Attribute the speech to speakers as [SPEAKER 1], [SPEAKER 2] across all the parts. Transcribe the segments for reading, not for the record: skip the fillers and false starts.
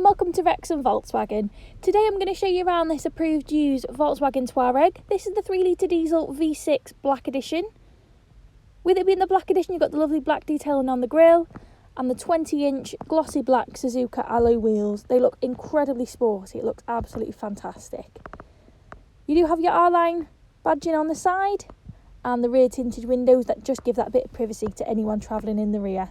[SPEAKER 1] and welcome to Wrexham Volkswagen. Today I'm going to show you around this approved used Volkswagen Touareg. This is the 3 litre diesel V6 Black Edition. With it being the Black Edition, you've got the lovely black detailing on the grille and the 20-inch glossy black Suzuka alloy wheels. They look incredibly sporty. It looks absolutely fantastic. You do have your R-line badging on the side and the rear tinted windows that just give that bit of privacy to anyone travelling in the rear.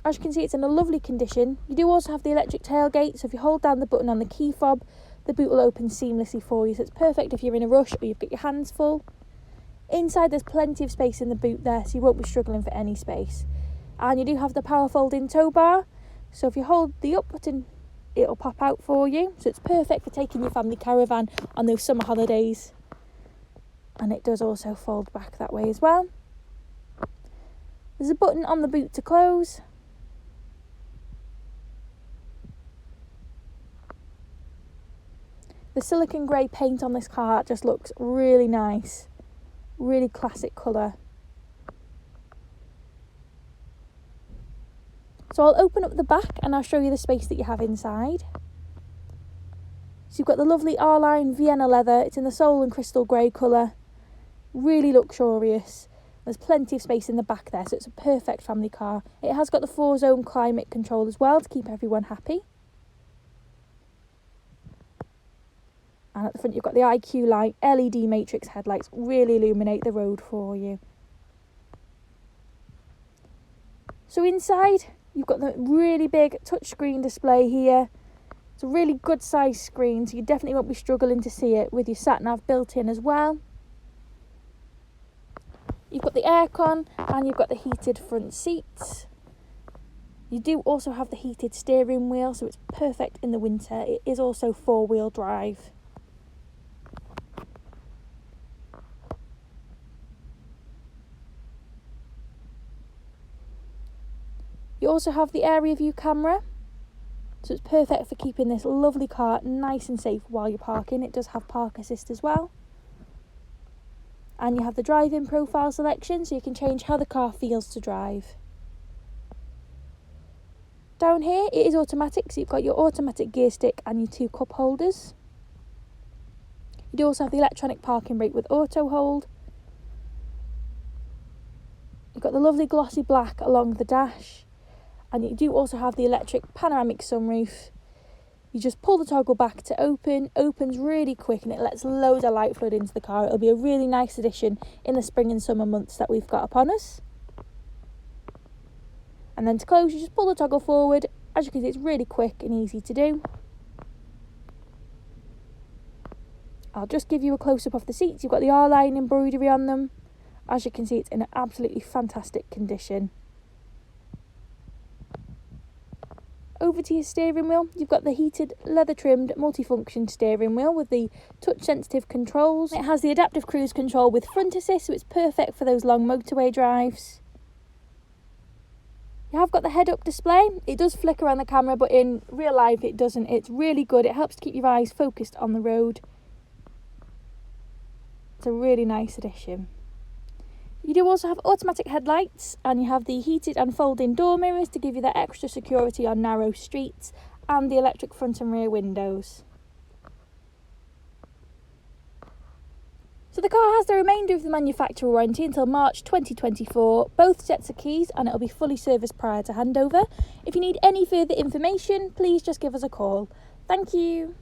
[SPEAKER 1] As you can see, it's in a lovely condition. You do also have the electric tailgate, so if you hold down the button on the key fob, the boot will open seamlessly for you, so it's perfect if you're in a rush or you've got your hands full. Inside there's plenty of space in the boot there, so you won't be struggling for any space. And you do have the power folding tow bar, so if you hold the up button, it'll pop out for you, so it's perfect for taking your family caravan on those summer holidays. And it does also fold back that way as well. There's a button on the boot to close. The silicon grey paint on this car just looks really nice, really classic colour. So I'll open up the back and I'll show you the space that you have inside. So you've got the lovely R-line Vienna leather, it's in the soul and crystal grey colour, really luxurious. There's plenty of space in the back there, so it's a perfect family car. It has got the 4-zone climate control as well to keep everyone happy. And at the front you've got the IQ light, LED matrix headlights, really illuminate the road for you. So inside you've got the really big touchscreen display here. It's a really good size screen, so you definitely won't be struggling to see it with your sat-nav built in as well. You've got the aircon and you've got the heated front seats. You do also have the heated steering wheel, so it's perfect in the winter. It is also 4-wheel drive. You also have the area view camera, so it's perfect for keeping this lovely car nice and safe while you're parking. It does have park assist as well. And you have the drive-in profile selection, so you can change how the car feels to drive. Down here it is automatic, so you've got your automatic gear stick and your 2 cup holders. You do also have the electronic parking brake with auto hold. You've got the lovely glossy black along the dash. And you do also have the electric panoramic sunroof. You just pull the toggle back to open, opens really quick and it lets loads of light flood into the car. It'll be a really nice addition in the spring and summer months that we've got upon us. And then to close, you just pull the toggle forward. As you can see, it's really quick and easy to do. I'll just give you a close-up of the seats. You've got the R-line embroidery on them. As you can see, it's in an absolutely fantastic condition. Over to your steering wheel, you've got the heated leather trimmed multifunction steering wheel with the touch sensitive controls. It has the adaptive cruise control with front assist, so it's perfect for those long motorway drives. You have got the head up display. It does flicker on the camera, but in real life it doesn't. It's really good. It helps to keep your eyes focused on the road. It's a really nice addition. You do also have automatic headlights and you have the heated and folding door mirrors to give you that extra security on narrow streets and the electric front and rear windows. So the car has the remainder of the manufacturer warranty until March 2024, both sets of keys, and it'll be fully serviced prior to handover. If you need any further information, please just give us a call. Thank you.